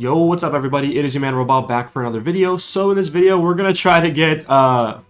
Yo, what's up everybody? It is your man Roball back for another video. So in this video, we're going to try to get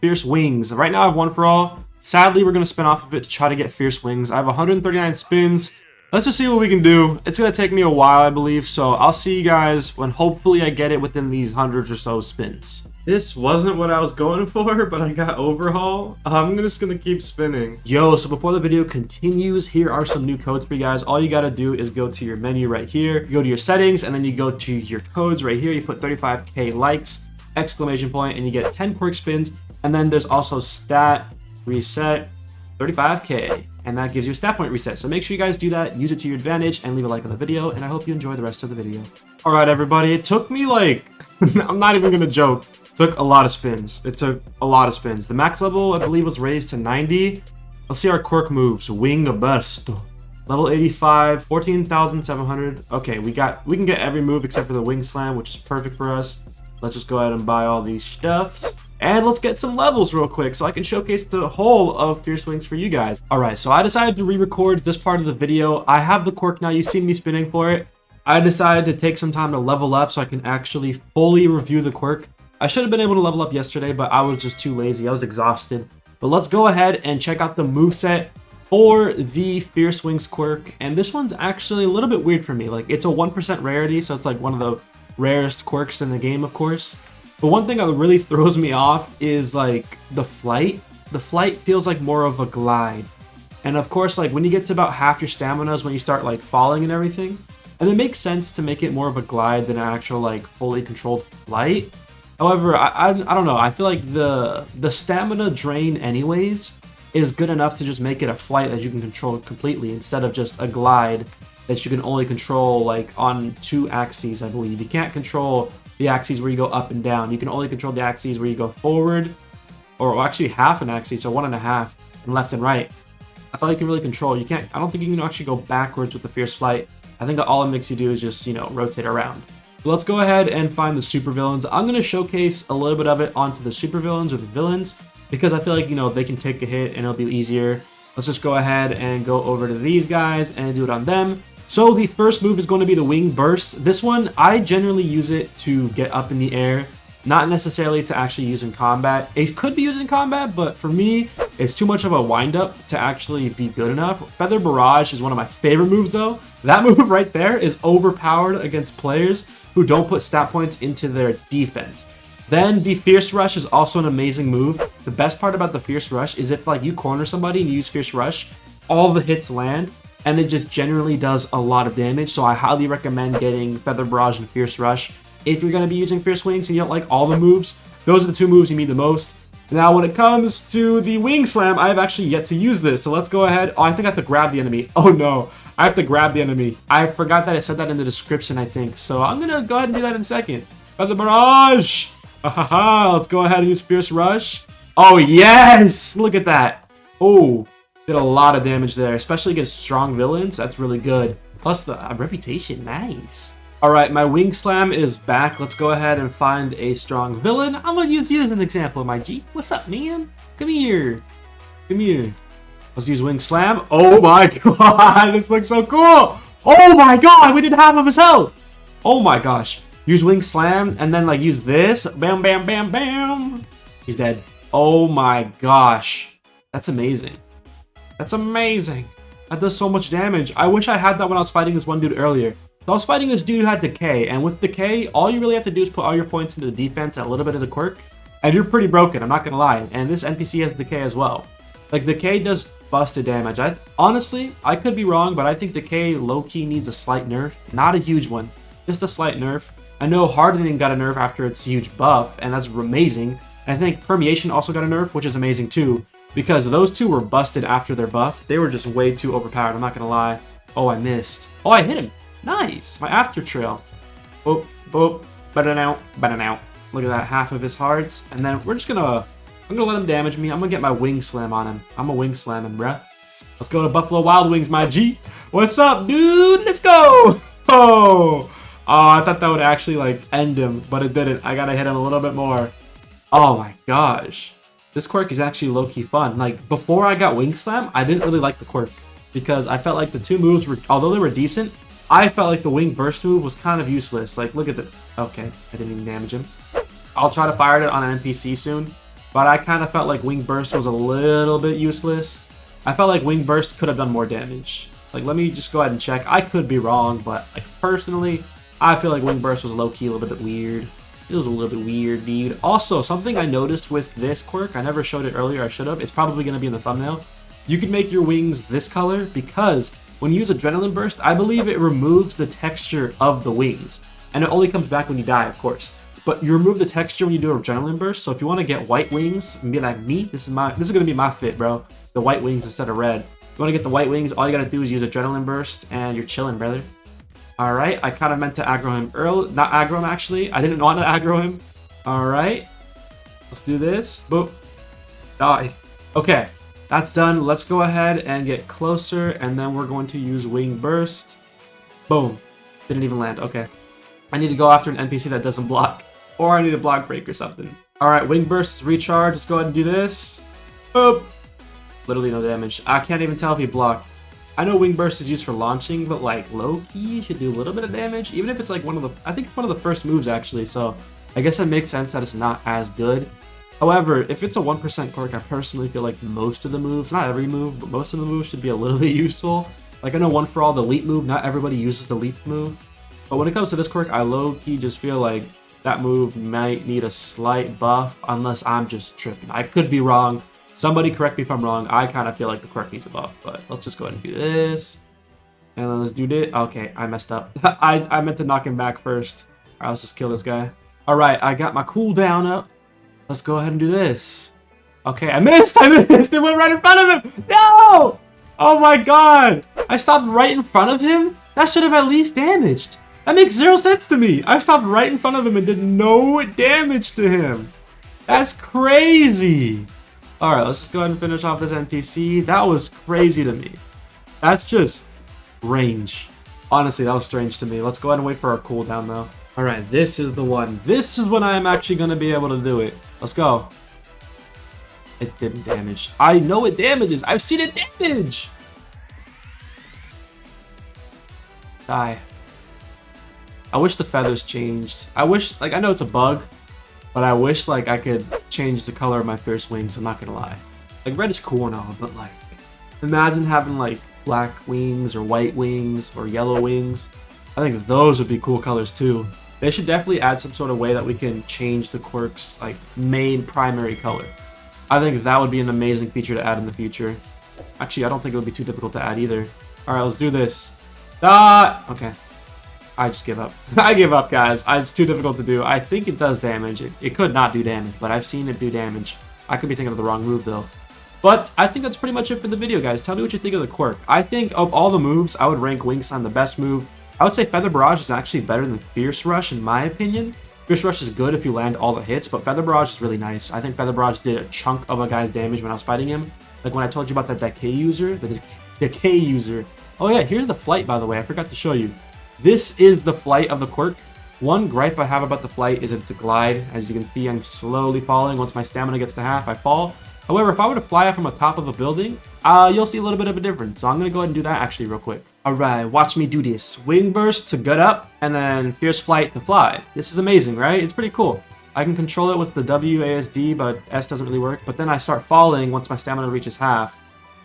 Fierce Wings. Right now I have one for all. Sadly, we're going to spin off of it to try to get Fierce Wings. I have 139 spins. Let's just see what we can do. It's going to take me a while, I believe. So I'll see you guys when hopefully I get it within these hundreds or so spins. This wasn't what I was going for, but I got overhaul. I'm just gonna keep spinning. Yo, so before the video continues, here are some new codes for you guys. All you gotta do is go to your menu right here, you go to your settings, and then you go to your codes right here. You put 35k likes, exclamation point, and you get 10 quirk spins. And then there's also stat reset 35k, and that gives you a stat point reset. So make sure you guys do that, use it to your advantage, and leave a like on the video, and I hope you enjoy the rest of the video. All right, everybody, it took me like, I'm not even gonna joke. Took a lot of spins. It took a lot of spins. The max level, I believe, was raised to 90. Let's see our quirk moves. Wing burst. Level 85, 14,700. Okay, we can get every move except for the wing slam, which is perfect for us. Let's just go ahead and buy all these stuffs. And let's get some levels real quick so I can showcase the whole of Fierce Wings for you guys. Alright, so I decided to re-record this part of the video. I have the quirk now. You've seen me spinning for it. I decided to take some time to level up so I can actually fully review the quirk. I should have been able to level up yesterday, but I was just too lazy. I was exhausted. But let's go ahead and check out the moveset for the Fierce Wings quirk. And this one's actually a little bit weird for me. Like, it's a 1% rarity, so it's like one of the rarest quirks in the game, of course. But one thing that really throws me off is like the flight. The flight feels like more of a glide. And of course, like when you get to about half your stamina is when you start like falling and everything. And it makes sense to make it more of a glide than an actual like fully controlled flight. However, I don't know. I feel like the stamina drain anyways is good enough to just make it a flight that you can control completely instead of just a glide that you can only control like on 2 axes, I believe. You can't control the axes where you go up and down. You can only control the axes where you go forward, or actually half an axis, so 1.5, and left and right. That's all you can really control. You can't. I don't think you can actually go backwards with the Fierce Flight. I think that all it makes you do is just, you know, rotate around. Let's go ahead and find the supervillains. I'm going to showcase a little bit of it onto the supervillains or the villains because I feel like, you know, they can take a hit and it'll be easier. Let's just go ahead and go over to these guys and do it on them. So the first move is going to be the wing burst. This one, I generally use it to get up in the air, not necessarily to actually use in combat. It could be used in combat, but for me, it's too much of a wind-up to actually be good enough. Feather Barrage is one of my favorite moves, though. That move right there is overpowered against players who don't put stat points into their defense. Then the Fierce Rush is also an amazing move. The best part about the Fierce Rush is if like you corner somebody and you use Fierce Rush, all the hits land, and it just generally does a lot of damage. So I highly recommend getting Feather Barrage and Fierce Rush. If you're going to be using Fierce Wings and you don't like all the moves, those are the 2 moves you need the most. Now, when it comes to the Wing Slam, I have actually yet to use this. So let's go ahead. Oh, I think I have to grab the enemy. Oh, no. I have to grab the enemy. I forgot that I said that in the description, I think. So I'm going to go ahead and do that in a second. Feather Barrage. Let's go ahead and use Fierce Rush. Oh, yes. Look at that. Oh, did a lot of damage there, especially against strong villains. That's really good. Plus the reputation. Nice. All right, my Wing Slam is back. Let's go ahead and find a strong villain. I'm going to use you as an example, my G. What's up, man? Come here. Come here. Let's use Wing Slam. Oh my god, this looks so cool. Oh my god, we did half of his health. Oh my gosh. Use Wing Slam and then like use this. Bam, bam, bam, bam. He's dead. Oh my gosh. That's amazing. That's amazing. That does so much damage. I wish I had that when I was fighting this one dude earlier. So I was fighting this dude who had Decay, and with Decay, all you really have to do is put all your points into the defense and a little bit of the quirk, and you're pretty broken, I'm not gonna lie. And this NPC has Decay as well. Like, Decay does busted damage. Honestly, I could be wrong, but I think Decay low-key needs a slight nerf. Not a huge one, just a slight nerf. I know Hardening got a nerf after its huge buff, and that's amazing. And I think Permeation also got a nerf, which is amazing too, because those two were busted after their buff. They were just way too overpowered, I'm not gonna lie. Oh, I missed. Oh, I hit him. Nice. My after trail. Boop, boop. Better now. Better now. Look at that. Half of his hearts. And then we're just gonna... I'm gonna let him damage me. I'm gonna get my Wing Slam on him. I'm a Wing Slam him, bruh. Let's go to Buffalo Wild Wings, my G. What's up, dude? Let's go. Oh, I thought that would actually like end him, but it didn't. I gotta hit him a little bit more. Oh my gosh. This quirk is actually low-key fun. Like, before I got Wing Slam, I didn't really like the quirk because I felt like the 2 moves were, although they were decent, I felt like the wing burst move was kind of useless. Like, look at the... Okay, I didn't even damage him. I'll try to fire it on an NPC soon, but I kind of felt like wing burst was a little bit useless. I felt like wing burst could have done more damage. Like, let me just go ahead and check. I could be wrong, but like personally, I feel like wing burst was low-key a little bit weird. It was a little bit weird, dude. Also, something I noticed with this quirk, I never showed it earlier, I should have. It's probably going to be in the thumbnail. You can make your wings this color because when you use Adrenaline Burst, I believe it removes the texture of the wings. And it only comes back when you die, of course. But you remove the texture when you do Adrenaline Burst, so if you want to get white wings and be like me, this is going to be my fit, bro. The white wings instead of red. If you want to get the white wings, all you got to do is use Adrenaline Burst, and you're chilling, brother. Alright, I kind of meant to aggro him early. Not aggro him, actually. I didn't want to aggro him. Alright. Let's do this. Boop. Die. Okay, that's done. Let's go ahead and get closer, and then we're going to use Wing Burst. Boom. Didn't even land. Okay. I need to go after an NPC that doesn't block. Or I need a block break or something. Alright, Wing Burst is recharged. Let's go ahead and do this. Boop. Literally no damage. I can't even tell if he blocked. I know Wing Burst is used for launching, but like low-key should do a little bit of damage, even if it's like I think it's one of the first moves actually, so I guess it makes sense that it's not as good. However, if it's a 1% quirk, I personally feel like most of the moves, not every move, but most of the moves should be a little bit useful. Like I know One For All, the leap move, not everybody uses the leap move, but when it comes to this quirk, I low-key just feel like that move might need a slight buff, unless I'm just tripping. I could be wrong. Somebody correct me if I'm wrong. I kind of feel like the quirk needs a buff, but let's just go ahead and do this. And then let's do this. Okay, I messed up. I meant to knock him back first. All right, let's just kill this guy. All right, I got my cooldown up. Let's go ahead and do this. Okay, I missed. It went right in front of him. No! Oh my god. I stopped right in front of him? That should have at least damaged. That makes 0 sense to me. I stopped right in front of him and did no damage to him. That's crazy. Alright, let's just go ahead and finish off this NPC. That was crazy to me. That's just range. Honestly, that was strange to me. Let's go ahead and wait for our cooldown, though. Alright, this is the one. This is when I am actually going to be able to do it. Let's go. It didn't damage. I know it damages. I've seen it damage. Die. I wish the feathers changed. I wish, like, I know it's a bug, but I wish, like, I could change the color of my fierce wings. I'm not gonna lie. Like, red is cool and all, but, like, imagine having, like, black wings or white wings or yellow wings. I think those would be cool colors, too. They should definitely add some sort of way that we can change the quirk's, like, main primary color. I think that would be an amazing feature to add in the future. Actually, I don't think it would be too difficult to add either. Alright, let's do this. Okay. I just give up. I give up, guys. It's too difficult to do. I think it does damage. It could not do damage, but I've seen it do damage. I could be thinking of the wrong move, though. But I think that's pretty much it for the video, guys. Tell me what you think of the quirk. I think of all the moves, I would rank Wing Slam the best move. I would say Feather Barrage is actually better than Fierce Rush, in my opinion. Fierce Rush is good if you land all the hits, but Feather Barrage is really nice. I think Feather Barrage did a chunk of a guy's damage when I was fighting him. Like when I told you about that Decay user. The Decay user. Oh yeah, here's the flight, by the way. I forgot to show you. This is the flight of the quirk. One gripe I have about the flight is it's a glide. As you can see, I'm slowly falling. Once my stamina gets to half, I fall. However, if I were to fly from the top of a building, you'll see a little bit of a difference. So I'm going to go ahead and do that actually real quick. Alright, watch me do this. Wing Burst to gut up, and then Fierce Flight to fly. This is amazing, right? It's pretty cool. I can control it with the WASD, but S doesn't really work. But then I start falling once my stamina reaches half.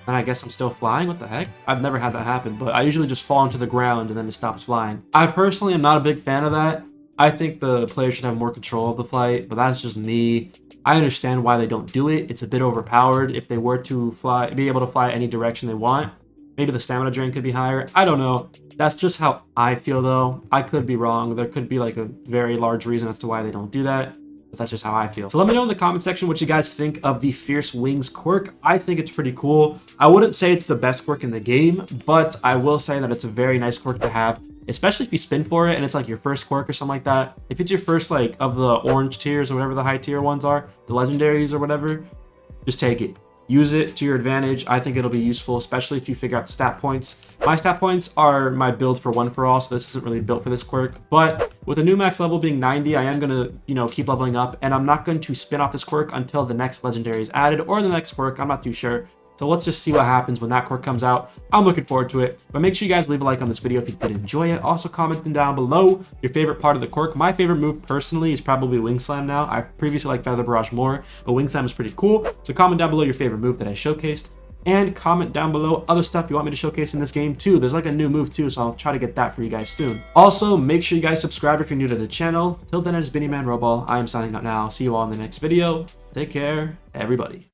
And I guess I'm still flying? What the heck? I've never had that happen, but I usually just fall into the ground and then it stops flying. I personally am not a big fan of that. I think the player should have more control of the flight, but that's just me. I understand why they don't do it. It's a bit overpowered. If they were to be able to fly any direction they want, maybe the stamina drain could be higher. I don't know. That's just how I feel, though. I could be wrong. There could be like a very large reason as to why they don't do that. But that's just how I feel. So let me know in the comment section what you guys think of the Fierce Wings quirk. I think it's pretty cool. I wouldn't say it's the best quirk in the game, but I will say that it's a very nice quirk to have, especially if you spin for it and it's like your first quirk or something like that. If it's your first, like, of the orange tiers or whatever the high tier ones are, the legendaries or whatever, just take it. Use it to your advantage. I think it'll be useful, especially if you figure out the stat points. My stat points are my build for One For All, so this isn't really built for this quirk. But with the new max level being 90, I am going to, you know, keep leveling up. And I'm not going to spin off this quirk until the next legendary is added or the next quirk. I'm not too sure. So let's just see what happens when that quirk comes out. I'm looking forward to it. But make sure you guys leave a like on this video if you did enjoy it. Also commenting down below your favorite part of the quirk. My favorite move personally is probably Wing Slam now. I previously liked Feather Barrage more, but Wing Slam is pretty cool. So comment down below your favorite move that I showcased. And comment down below other stuff you want me to showcase in this game too. There's like a new move too, so I'll try to get that for you guys soon. Also, make sure you guys subscribe if you're new to the channel. Till then, it's Benny Man Roball. I am signing out now. See you all in the next video. Take care, everybody.